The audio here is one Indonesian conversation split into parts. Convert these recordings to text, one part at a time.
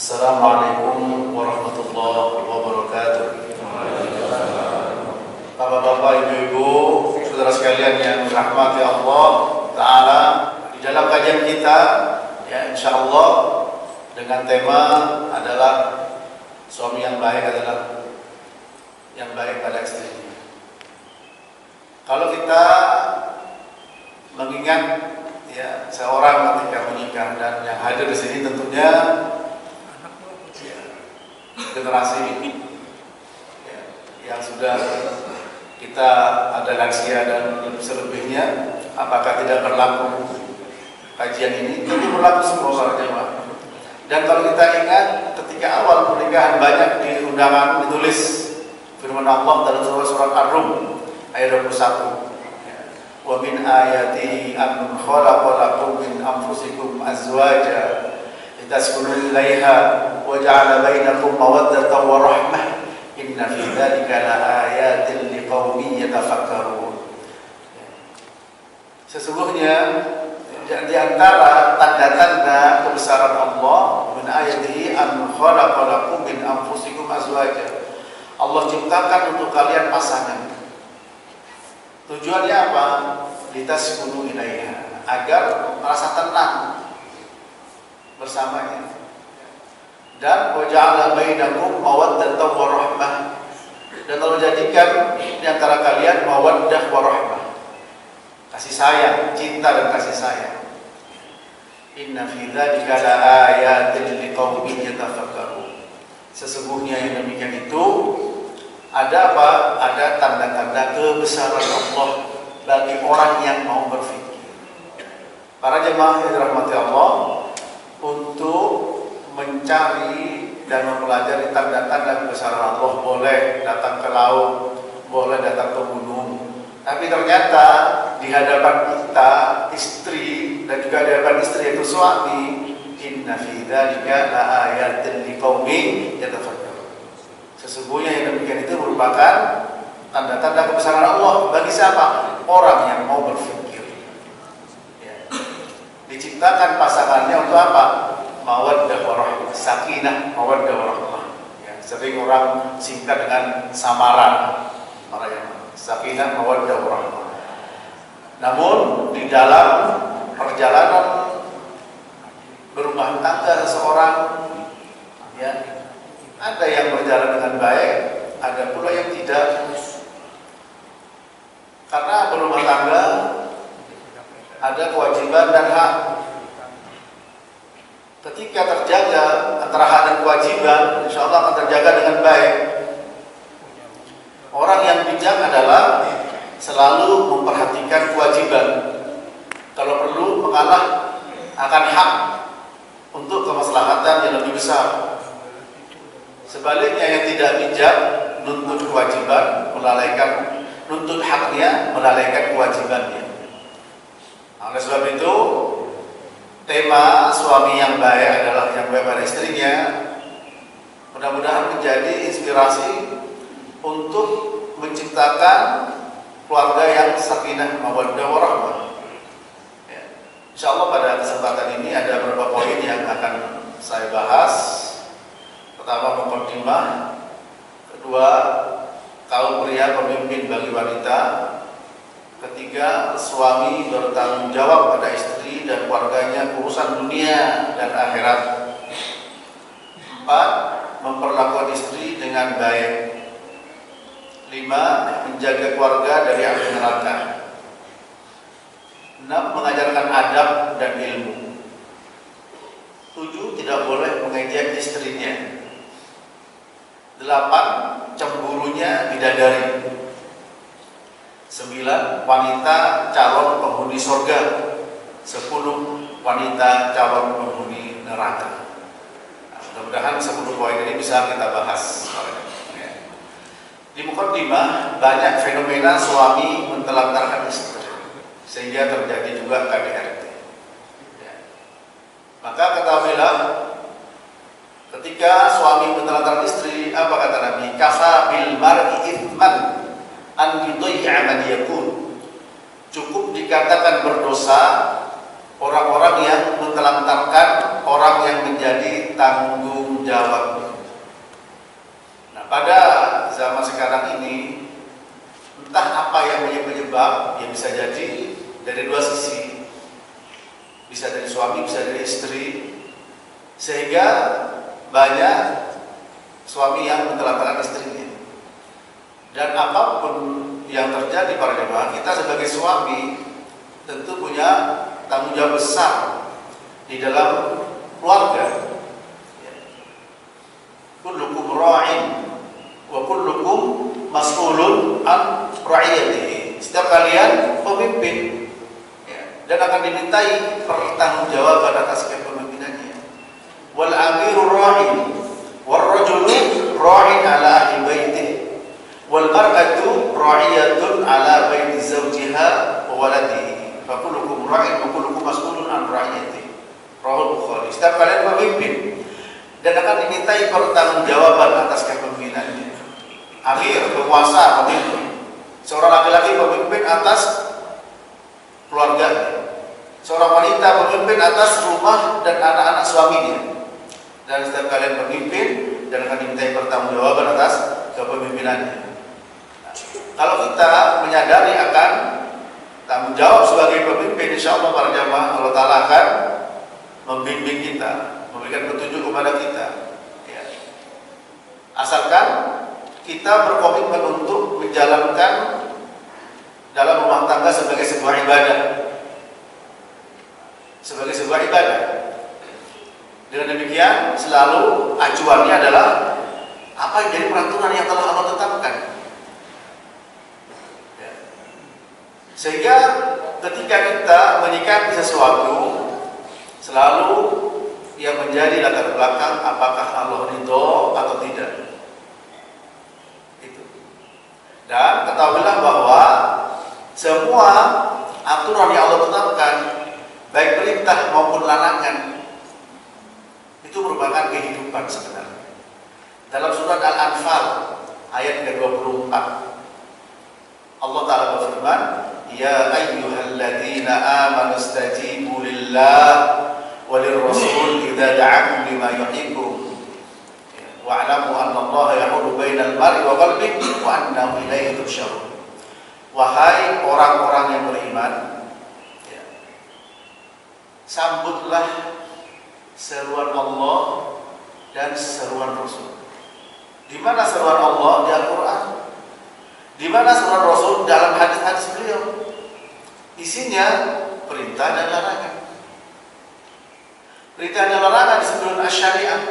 Assalamualaikum warahmatullahi wabarakatuh. Bapak-bapak, ibu-ibu, saudara sekalian yang dirahmati Allah Ta'ala, di dalam kajian kita, ya insyaallah dengan tema adalah suami yang baik adalah yang baik pada istrinya. Kalau kita mengingat ya seorang ketika menikah, dan yang hadir di sini tentunya generasi ya, yang sudah kita ada lansia dan selebihnya, apakah tidak berlaku kajian ini? Ini berlaku semua para jemaah. Dan kalau kita ingat ketika awal pernikahan, banyak di undangan ditulis firman Allah dalam surat Ar-Rum ayat 21. Wa min ayatihi an khalaqa lakum min anfusikum azwaja litaskunu ilaiha wa ja'ala bainakum mawaddatan wa rahmah inna fi dzalika laayatin liqaumin yatafakkarun. Sesungguhnya di antara tanda-tanda kebesaran Allah, min ayatihi an khalaqa lakum min anfusikum azwaja. Allah ciptakan untuk kalian pasangan. Tujuannya apa? Litaskunu ilaiha, agar merasa tenang bersamanya. Dan waja'ala bainakum mawaddatan wa rahmah, dan Allah jadikan di antara kalian mawaddah wa rahmah, kasih sayang, cinta dan kasih sayang. Inna fi dzalika laayatin liqaumin yatafakkarun. Sesungguhnya yang demikian itu ada apa? Ada tanda-tanda kebesaran Allah bagi orang yang mau berfikir. Para jemaah yang dirahmati Allah, untuk mencari dan mempelajari tanda-tanda kebesaran Allah, boleh datang ke laut, boleh datang ke gunung, tapi ternyata di hadapan kita istri, dan juga di hadapan istri yaitu suami, inna fi dzalika laayatin liqaumin yatafakkarun. Sesungguhnya yang demikian itu merupakan tanda-tanda kebesaran Allah bagi siapa? Orang yang mau berfikir. Ya. Diciptakan pasangannya untuk apa? Mawaddah wa rahmah, sakinah, mawaddah wa rahmah. Ya, sering orang singkat dengan samaran, sakinah, mawaddah wa rahmah. Namun di dalam perjalanan berumah tangga seseorang, ya, ada yang berjalan dengan baik, ada pula yang tidak. Karena berumah tangga ada kewajiban dan hak. Ketika terjaga antara hak dan kewajiban, insya Allah akan terjaga dengan baik. Orang yang bijak adalah selalu memperhatikan kewajiban, kalau perlu mengalah akan hak untuk kemaslahatan yang lebih besar. Sebaliknya yang tidak bijak nuntut kewajiban, melalaikan, nuntut haknya, melalaikan kewajibannya. Oleh sebab itu, tema suami yang baik adalah yang baik pada istrinya. Mudah-mudahan menjadi inspirasi untuk menciptakan keluarga yang sakinah, mawaddah, warahmah. Ya. Insyaallah pada kesempatan ini ada beberapa poin yang akan saya bahas. Pertama, muqaddimah. Kedua, kaum pria pemimpin bagi wanita. Ketiga, suami bertanggung jawab pada istri dan keluarganya, urusan dunia dan akhirat. 4, memperlakukan istri dengan baik. 5, menjaga keluarga dari api neraka. 6, mengajarkan adab dan ilmu. 7, tidak boleh mengejek istrinya. 8, cemburunya bidadari. 9, wanita calon penghuni surga. 10, wanita calon penghuni neraka. Nah, mudah-mudahan 10 poin ini bisa kita bahas. Di mukaddimah, banyak fenomena suami mentelantarkan istri sehingga terjadi juga KDRT. Maka ketahuilah, ketika suami menelantarkan istri, apa kata Nabi? Kafa bil mar'i ithman an yudayya man yakun. Cukup dikatakan berdosa orang-orang yang mentelantarkan orang yang menjadi tanggung jawabnya. Nah, pada zaman sekarang ini, entah apa yang menjadi penyebab, ya bisa jadi dari dua sisi, bisa dari suami, bisa dari istri, sehingga banyak suami yang mentelantarkan istrinya. Dan apapun yang terjadi para jemaah, kita sebagai suami tentu punya tanggung jawab besar di dalam keluarga. Kullukum ra'in wa kullukum mas'ulun an ra'iyatihi. Setiap kalian pemimpin, dan akan dimintai pertanggungjawaban atas kepemimpinannya. Wal amiru ra'in wal rajulu ra'in ala ahli baitih wal mar'atu ra'iyatun ala baiti zawjiha wa waladihi. Fa kullukum ra'in wa kullukum mas'ulun an ra'iyatihi. Rahul Bukhari. Setiap kalian pemimpin dan akan dimintai pertanggungjawaban atas kepemimpinannya. Amir, penguasa, pemimpin. Seorang laki-laki pemimpin atas keluarganya. Seorang wanita pemimpin atas rumah dan anak-anak suaminya. Dan setiap kalian pemimpin dan akan dimintai pertanggungjawaban atas kepemimpinannya. Nah, kalau kita menyadari akan tanggung jawab sebagai pemimpin, insya Allah para jamaah, Allah Ta'ala akan membimbing kita, memberikan petunjuk kepada kita. Ya. Asalkan kita berkomitmen untuk menjalankan dalam rumah tangga sebagai sebuah ibadah. Sebagai sebuah ibadah. Dengan demikian selalu acuannya adalah apa yang jadi peraturan yang telah Allah tetapkan. Ya. Sehingga ketika kita menyikapi sesuatu, selalu yang menjadi latar belakang apakah Allah ridho atau tidak. Dan ketahuilah bahwa semua aturan yang Allah tetapkan, baik perintah maupun larangan, itu merupakan kehidupan sebenarnya. Dalam surat Al-Anfal ayat ke-24, Allah Ta'ala berfirman, Ya ayyuhalladzina amanu istajibu lillah walir rasul idza da'akum lima yuhibbukum wa'lamu anna Allah yahulu bainal mar'i wa qalbihi wa annahu ilaihi tusyarun. Wahai orang-orang yang beriman, ya, sambutlah seruan Allah dan seruan Rasul. Di mana seruan Allah? Di Al-Quran. Di mana seruan Rasul? Dalam hadis-hadis beliau. Isinya perintah dan larangan. Perintah dan larangan disebut asy-syariah.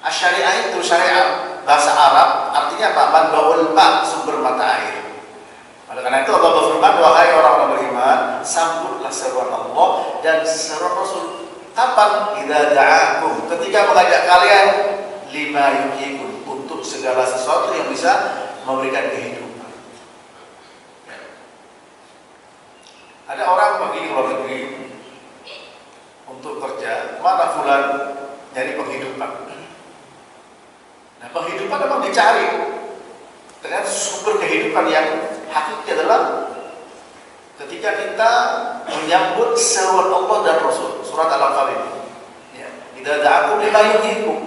Asy-syariah itu syariat bahasa Arab, artinya apa? Manbaul ma, sumber mata air. Oleh karena itu Allah berfirman, wahai orang-orang beriman, sambutlah seruan Allah dan seruan Rasul. Kapan? Idza da'akum, ketika mengajak kalian lima yuhyikum, untuk segala sesuatu yang bisa memberikan kehidupan. Ada orang pergi ke luar negeri untuk kerja, mana fulan nyari penghidupan. Nah, penghidupan memang dicari. Ternyata sumber kehidupan yang hakiki adalah ketika kita menyambut seruan Allah dan Rasul. Surat Al-Anfal ini. Ya, idza da'akum lima yuhyikum.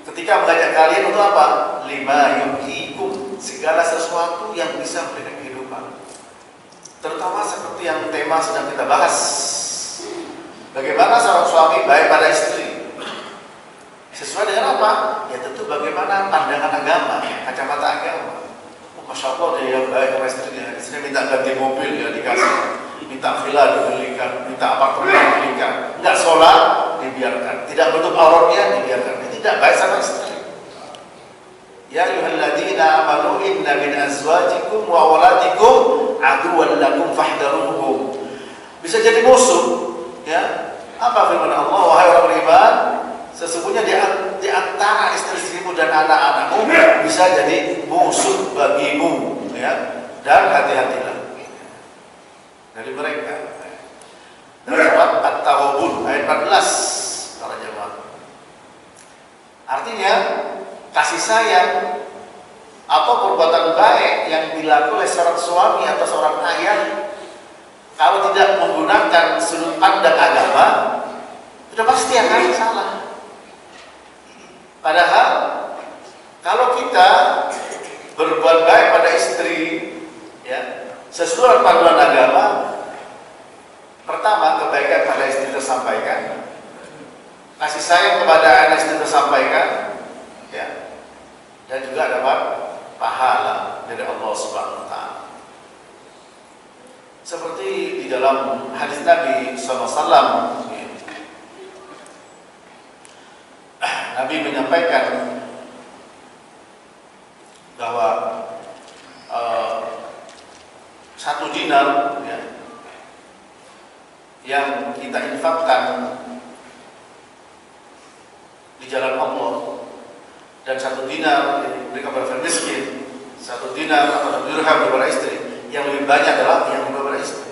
Ketika mengajak kalian untuk apa? Lima yuhyikum, segala sesuatu yang bisa memberikan kehidupan. Terutama seperti yang tema sedang kita bahas. Bagaimana seorang suami baik pada istri. Sesuai dengan apa? Ya tentu bagaimana pandangan agama, kacamata agama. Masya Allah dia yang baik sama istrinya. Istrinya minta ganti mobil ya dikasih, minta villa dibelikan, minta apartemen dibelikan. Enggak sholat dibiarkan, tidak menutup auratnya dibiarkan. Dia tidak baik sama istri. Ya ayyuhalladzina amanu inna min azwajikum wa auladikum aduwwan lakum fahdharuhum. Bisa jadi musuh. Ya, apa firman Allah? Wahai orang beriman, sesungguhnya di antara istri-istrimu dan anak-anakmu bisa jadi musuh bagimu, ya. Dan hati-hatilah dari mereka. Dalam surat At-Taghabun ayat 14 para jemaah. Artinya kasih sayang atau perbuatan baik yang dilakukan oleh seorang suami atau seorang ayah kalau tidak menggunakan sudut pandang agama, sudah pasti akan salah. Padahal kalau kita berbuat baik pada istri, ya, sesuai panduan agama, pertama kebaikan pada istri tersampaikan, kasih sayang kepada anak istri tersampaikan, ya, dan juga dapat pahala dari Allah Subhanahu Wa Taala. Seperti di dalam hadis Nabi SAW, Nabi menyampaikan bahwa 1 dinar, ya, yang kita infakkan di jalan Allah, dan 1 dinar yang diberikan kepada miskin, 1 dinar atau 1 dirham kepada istri, yang lebih banyak adalah yang kepada istri.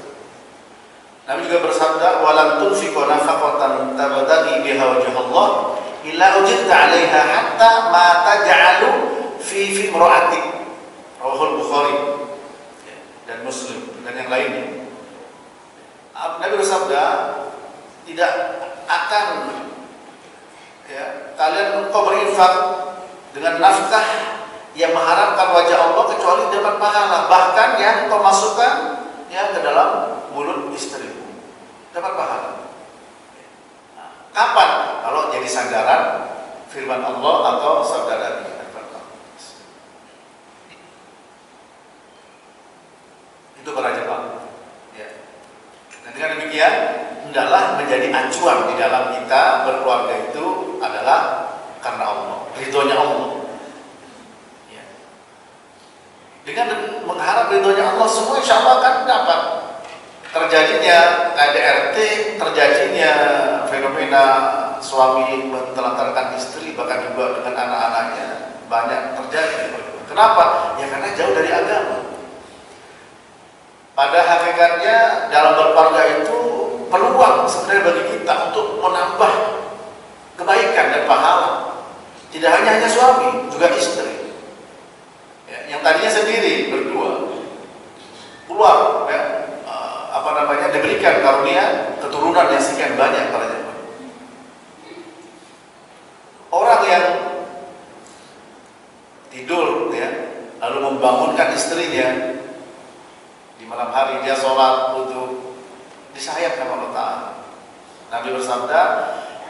Nabi juga bersabda, "Walan tunfiqu nafaqatan tabtaghi biha wajha Allah illa ujirta 'alaiha hatta ma taj'alu fi imra'atik." Rawahul Bukhari dan Muslim dan yang lainnya. Nabi bersabda, tidak akan, ya, kalian engkau berinfak dengan nafkah yang mengharapkan wajah Allah kecuali dapat pahala, bahkan yang engkau masukkan, ya, ke dalam mulut istrimu dapat pahala. Nah, kapan? Kalau jadi sandaran firman Allah atau sabda Nabi. Itu para jemaah. Ya. Dan dengan demikian, hendaklah menjadi acuan di dalam kita berkeluarga itu adalah karena Allah, ridhonya Allah. Ya. Dengan mengharap ridhonya Allah, semua insya Allah akan dapat. Terjadinya KDRT, terjadinya fenomena suami mentelantarkan istri, bahkan juga dengan anak-anaknya banyak terjadi. Kenapa? Ya karena jauh dari agama. Pada hakikatnya dalam berkeluarga itu peluang sebenarnya bagi kita untuk menambah kebaikan dan pahala. Tidak hanya suami, juga istri. Ya, yang tadinya sendiri berdua, keluar, ya, diberikan karunia keturunan yang sekian banyak para jemaah. Orang yang tidur, ya, lalu membangunkan istrinya di malam hari, dia sholat wudu, disayang sama Allah Ta'ala. Nabi bersabda,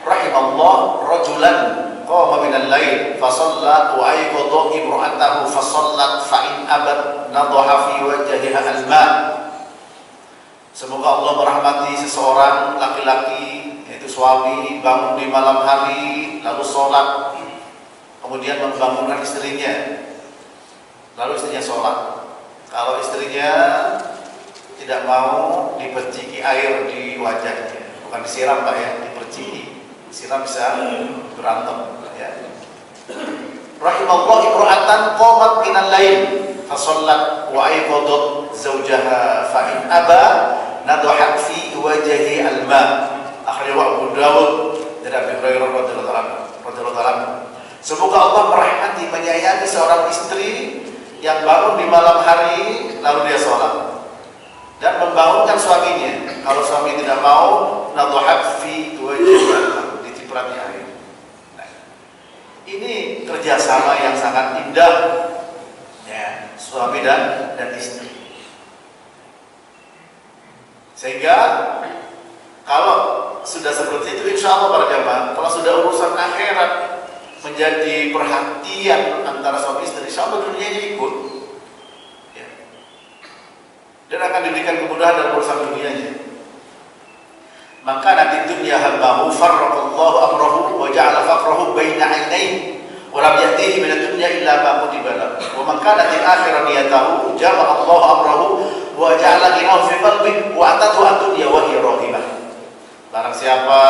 rahimallah rajulan qama minal lail fa shalla wa ayqadha imra'atahu fa shallat fa in abad nadhaha fi wajhiha al-ma. Semoga Allah merahmati seseorang laki-laki, yaitu suami, bangun di malam hari lalu sholat, kemudian membangunkan istrinya, lalu istrinya sholat. Kalau istrinya tidak mau, diperciki air di wajahnya, bukan disiram Pak ya, diperciki. Siram bisa berantem, ya. Rahimallahu imra'atan qamat minal lail fa shallat wa ayqadat zawjaha fa in aba nadhahat fi wajhi al-ma. Akhrajahu Abu Dawud dari Abi Hurairah radhiyallahu anhu. Semoga Allah merahmati, menyayangi seorang istri yang bangun di malam hari lalu dia sholat dan membangunkan suaminya. Kalau suami tidak mau, nadhahat fi wajhi al-ma, diciprati air. Nah, ini kerjasama yang sangat indah, ya, suami dan istri. Sehingga kalau sudah seperti itu, insya Allah para jamaah, kalau sudah urusan akhirat menjadi perhatian antara suami istri, insya Allah dunianya ikut, ya. Dan akan diberikan kemudahan dalam urusan dunianya. Maka nanti dunia hambahu farraqallahu amrahu wa ja'ala faqrahu baina 'ainaihi wa lam ya'tihi min ad-dunya illa ma kutiba lahu wa man kana fi akhirati niyatahu jama'a Allahu amrahu wa ja'ala ghinahu fi qalbihi wa atatu ad-dunya wa hiya raghibah. Barang siapa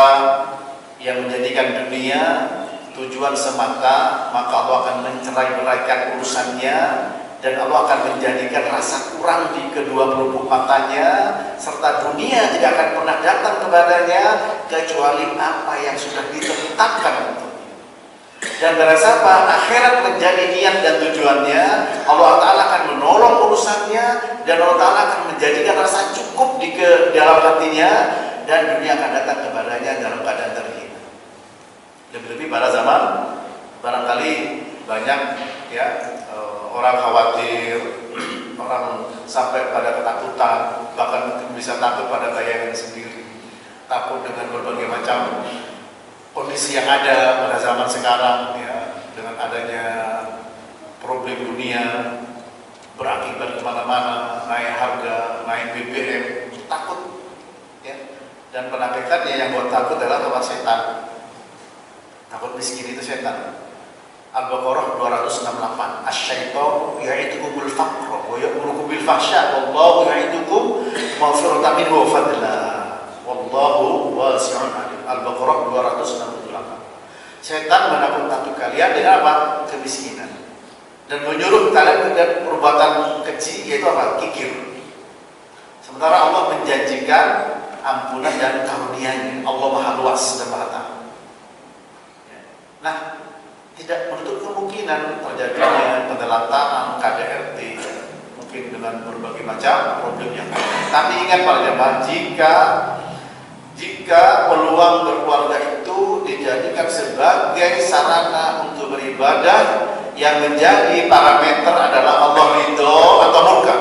yang menjadikan dunia tujuan semata, maka Allah akan mencerai-beraikan urusannya dan Allah akan menjadikan rasa kurang di kedua pelupuk matanya, serta dunia tidak akan pernah datang kepadanya kecuali apa yang sudah ditetapkan untuknya. Dan barang siapa akhirat menjadi niat dan tujuannya, Allah Ta'ala akan menolong urusannya, dan Allah Ta'ala akan menjadikan rasa cukup di dalam hatinya, dan dunia akan datang kepadanya dalam keadaan terhina. Lebih-lebih pada zaman barangkali banyak ya orang khawatir, orang sampai pada ketakutan, bahkan bisa takut pada bayangan sendiri, takut dengan berbagai macam kondisi yang ada pada zaman sekarang ya, dengan adanya problem dunia berakibat kemana-mana, naik harga, naik BBM, takut ya. Dan penampakannya yang buat takut adalah lawan setan. Takut miskin itu setan. Al-Baqarah 268. Asy-syaitanu ya'idukumul faqra wa ya'murukum bil fahsya wallahu ya'idukum maghfiratan minhu wa fadla wallahu wasi'un 'alim. Al-Baqarah 268. Setan menakut-nakuti kalian dengan apa? Kemiskinan. Dan menyuruh kalian dengan perbuatan keji, yaitu apa? Kikir. Sementara Allah menjanjikan ampunan dan karunia-Nya. Allah Maha Luas dan Maha Tahu. Nah, tidak menutup kemungkinan terjadinya penelantaran KDRT, mungkin dengan berbagai macam problem yang ada. Tapi ingat para jemaah, jika peluang berkeluarga itu dijadikan sebagai sarana untuk beribadah, yang menjadi parameter adalah Allah ridho atau murka,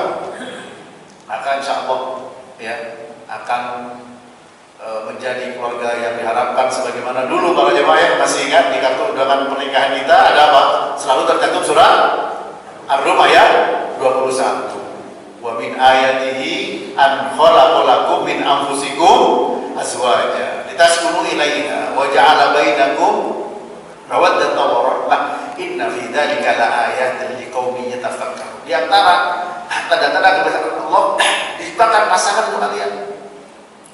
maka insya Allah ya akan menjadi keluarga yang diharapkan. Sebagaimana dulu para jemaah yang masih ingat di kartu undangan pernikahan kita ada apa? Selalu tercantum surat Ar-Rum ayat 21. Wa min ayatihi an khalaqalakum min anfusikum azwaja litaskunu ilaiha wa ja'ala bainakum mawaddatan wa rahmah inna fi dzalika laayatin liqaumin yatafakkarun. Di antara tanda-tanda kebesaran Allah diciptakan pasangan untuk kalian.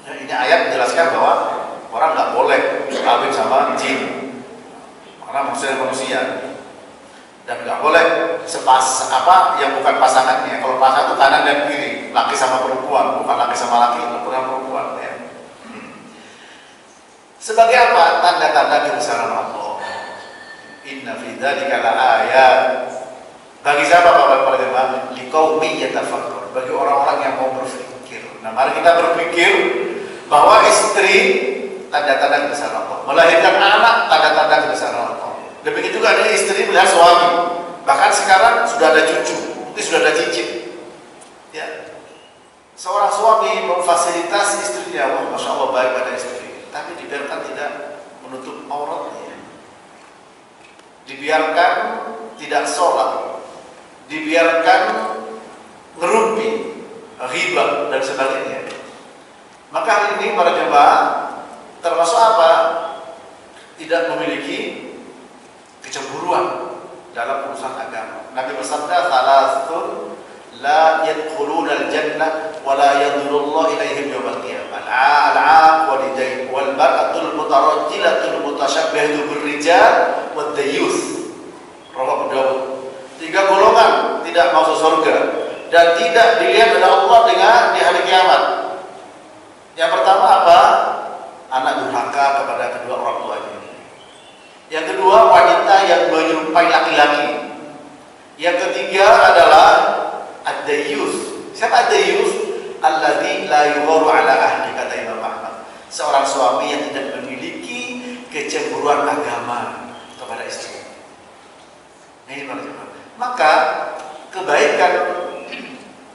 Nah, ini ayat menjelaskan bahwa orang nggak boleh kawin sama jin karena manusia, dan nggak boleh yang bukan pasangannya. Kalau pasangan itu kanan dan kiri, laki sama perempuan, bukan laki sama laki, perempuan ya. Sebagai apa? Tanda-tanda kebesaran Allah. Inna fi dzalika laayat. Bagi siapa para jemaah? Liqaumin yatafakkarun. Bagi orang-orang yang mau berpikir. Nah, mari kita berpikir bahwa istri tanda-tanda kebesaran Allah, melahirkan anak tanda-tanda kebesaran Allah. Demikian juga ada istri melihat suami. Bahkan sekarang sudah ada cucu, mungkin sudah ada cicit. Ya. Seorang suami memfasilitasi istrinya, wah, masya Allah baik pada istri, tapi dibiarkan tidak menutup auratnya, dibiarkan tidak sholat, dibiarkan ngerumpi, ghibah dan sebagainya. Maka hari ini para jemaah termasuk apa? Tidak memiliki kecemburuan dalam urusan agama. Nabi bersabda, "Thalathun la yadkhuluna al-jannah wa la yadhurullahu ilaihim yawmal qiyamah. Al-'aq walidain wal mar'atul mutarajjilatul mutasyabbihatu birrijal wad dayyus." Rawahu Abu Dawud. 3 golongan tidak masuk surga dan tidak dilihat oleh Allah dengan di hari kiamat. Yang pertama apa? Anak durhaka kepada kedua orang tuanya. Yang kedua, wanita yang menyerupai laki-laki. Yang ketiga adalah ad-dayyus. Siapa ad-dayyus? Alladzi la yugharu ala ahli, kata Imam Ahmad. Seorang suami yang tidak memiliki kecemburuan agama kepada istri. Ini para jemaah. Maka kebaikan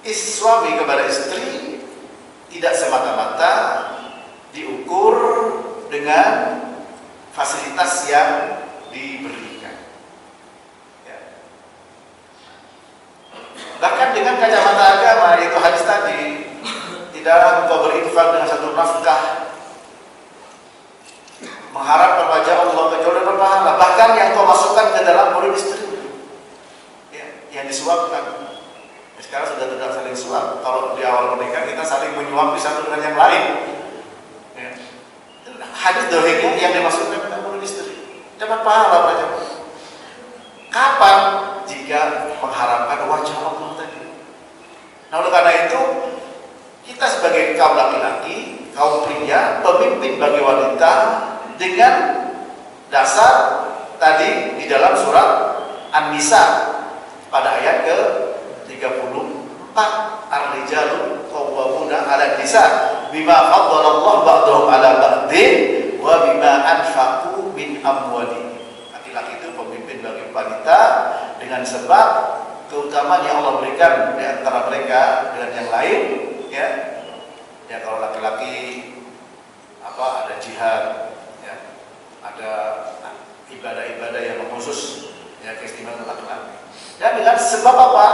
suami kepada istri tidak semata-mata diukur dengan fasilitas yang diberikan. Ya. Bahkan dengan kacamata agama, yaitu hadis tadi, tidaklah engkau berinfak dengan satu nafkah mengharap wajah Allah kecuali berpahala. Bahkan yang kau masukkan ke dalam mulut istri, ya, yang disuapkan. Sekarang sudah tidak saling suap. Kalau di awal menikah kita saling menyuapi satu dengan yang lain. Ya. Hadis dohirnya yang dimasukkan ke dalam istri dapat pahala saja. Kapan? Jika mengharapkan wajah Allah tadi. Nah, oleh karena itu kita sebagai kaum laki-laki, kaum pria, pemimpin bagi wanita dengan dasar tadi di dalam surat An-Nisa pada ayat ke 30 4 ar-rijalu qawwamuna 'ala nisa bima faddalallahu ba'dahum 'ala ba'din wa bima anfaqu min amwalihim. Laki-laki itu pemimpin bagi wanita dengan sebab keutamaan yang Allah berikan di antara mereka dengan yang lain, ya. Ya, kalau laki-laki ada jihad, ya, ada ibadah-ibadah yang khusus, ya, keistimewaan laki-laki. Dan dengan sebab apa?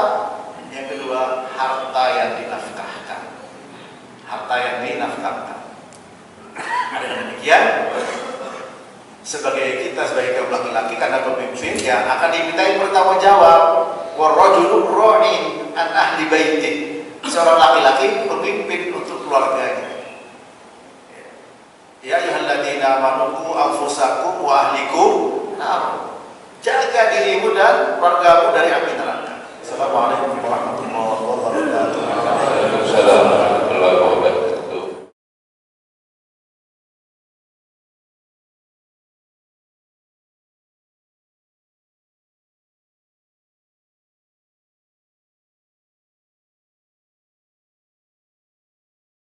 Yang kedua, harta yang dinafkahkan. Harta yang dinafkahkan. Dengan demikian, sebagai kita sebagai kaum laki-laki karena pemimpin yang akan dimintai bertanggungjawab, warrajulu ra'in an ahli baitih. Seorang laki-laki pemimpin untuk keluarganya. Ya ayyuhalladzina amanu qu anfusakum wa ahlikum nar. Jaga dirimu dan keluargamu dari api neraka. Assalamualaikum warahmatullahi wabarakatuh. Waalaikumsalam warahmatullahi wabarakatuh.